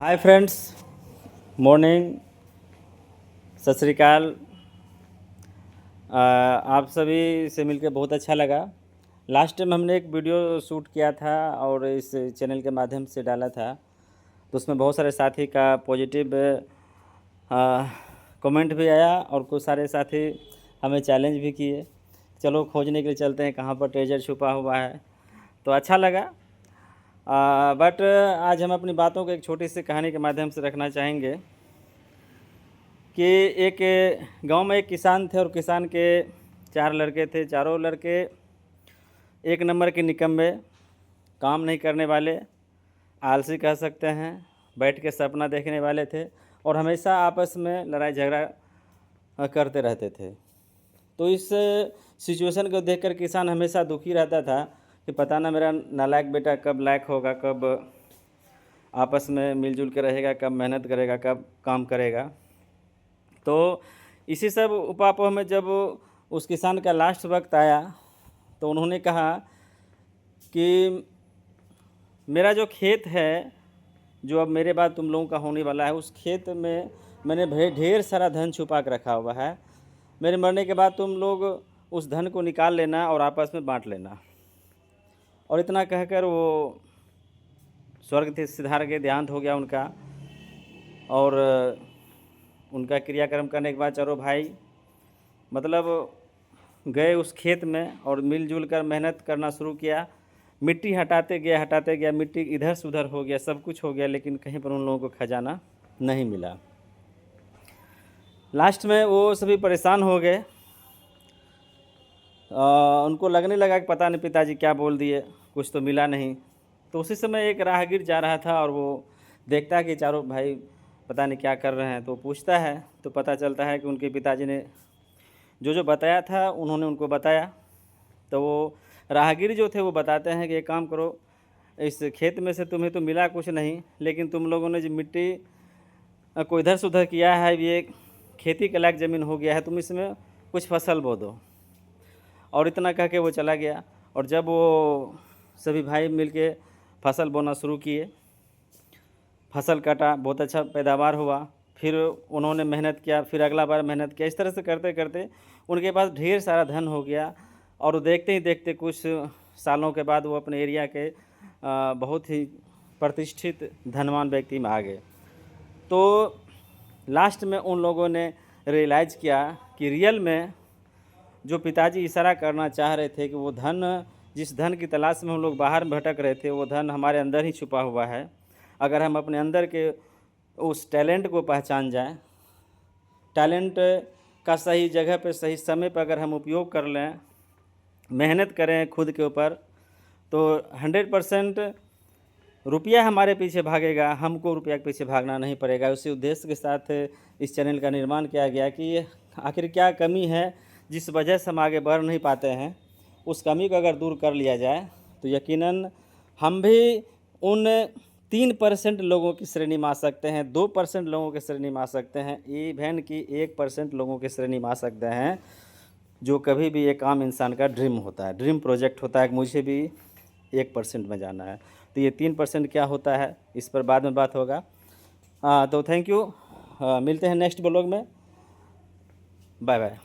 Hi friends, morning, सत श्री अकाल। आप सभी से मिलकर बहुत अच्छा लगा। लास्ट टाइम हमने एक वीडियो शूट किया था और इस चैनल के माध्यम से डाला था, तो उसमें बहुत सारे साथी का पॉजिटिव कमेंट भी आया और कुछ सारे साथी हमें चैलेंज भी किए। चलो खोजने के लिए चलते हैं कहाँ पर ट्रेजर छुपा हुआ है, तो अच्छा लगा। बट आज हम अपनी बातों को एक छोटी सी कहानी के माध्यम से रखना चाहेंगे कि एक गांव में एक किसान थे और किसान के 4 लड़के थे। चारों लड़के एक नंबर के निकम्मे, काम नहीं करने वाले, आलसी कह सकते हैं, बैठ के सपना देखने वाले थे और हमेशा आपस में लड़ाई झगड़ा करते रहते थे। तो इस सिचुएशन को देखकर किसान हमेशा दुखी रहता था कि पता ना मेरा नालायक बेटा कब लायक होगा, कब आपस में मिलजुल के रहेगा, कब मेहनत करेगा, कब काम करेगा। तो इसी सब उपापोह में जब उस किसान का लास्ट वक्त आया तो उन्होंने कहा कि मेरा जो खेत है, जो अब मेरे बाद तुम लोगों का होने वाला है, उस खेत में मैंने ढेर सारा धन छुपा के रखा हुआ है। मेरे मरने के बाद तुम लोग उस धन को निकाल लेना और आपस में बांट लेना। और इतना कहकर वो स्वर्ग थे सिधार के देहांत हो गया उनका। और उनका क्रियाक्रम करने के बाद चारों भाई मतलब गए उस खेत में और मिलजुल कर मेहनत करना शुरू किया। मिट्टी हटाते गया, मिट्टी इधर से उधर हो गया, सब कुछ हो गया, लेकिन कहीं पर उन लोगों को खजाना नहीं मिला। लास्ट में वो सभी परेशान हो गए। उनको लगने लगा कि पता नहीं पिताजी क्या बोल दिए, कुछ तो मिला नहीं। तो उसी समय एक राहगीर जा रहा था और वो देखता है कि चारों भाई पता नहीं क्या कर रहे हैं, तो पूछता है तो पता चलता है कि उनके पिताजी ने जो बताया था उन्होंने उनको बताया। तो वो राहगीर जो थे वो बताते हैं कि एक काम करो, इस खेत में से तुम्हें तो मिला कुछ नहीं, लेकिन तुम लोगों ने जो मिट्टी को इधर से उधर किया है, ये खेती के लायक ज़मीन हो गया है, तुम इसमें कुछ फसल बो दो। और इतना कह के वो चला गया। और जब वो सभी भाई मिलके फसल बोना शुरू किए, फसल काटा, बहुत अच्छा पैदावार हुआ। फिर उन्होंने मेहनत किया, फिर अगला बार मेहनत किया। इस तरह से करते करते उनके पास ढेर सारा धन हो गया। और वो देखते ही देखते कुछ सालों के बाद वो अपने एरिया के बहुत ही प्रतिष्ठित धनवान व्यक्ति में आ गए। तो लास्ट में उन लोगों ने रियलाइज़ किया कि रियल में जो पिताजी इशारा करना चाह रहे थे कि वो धन, जिस धन की तलाश में हम लोग बाहर भटक रहे थे, वो धन हमारे अंदर ही छुपा हुआ है। अगर हम अपने अंदर के उस टैलेंट को पहचान जाएं, टैलेंट का सही जगह पे सही समय पर अगर हम उपयोग कर लें, मेहनत करें खुद के ऊपर, तो 100% रुपया हमारे पीछे भागेगा, हमको रुपया के पीछे भागना नहीं पड़ेगा। उसी उद्देश्य के साथ इस चैनल का निर्माण किया गया कि आखिर क्या कमी है जिस वजह से हम आगे बढ़ नहीं पाते हैं। उस कमी को अगर दूर कर लिया जाए तो यकीनन हम भी उन 3% लोगों की श्रेणी में आ सकते हैं, 2% लोगों की श्रेणी में आ सकते हैं, इवन कि 1% लोगों की श्रेणी में आ सकते हैं, जो कभी भी एक आम इंसान का ड्रीम होता है, ड्रीम प्रोजेक्ट होता है कि मुझे भी 1% में जाना है। तो ये 3% क्या होता है, इस पर बाद में बात होगा। तो थैंक यू, मिलते हैं नेक्स्ट ब्लॉग में। Bye bye.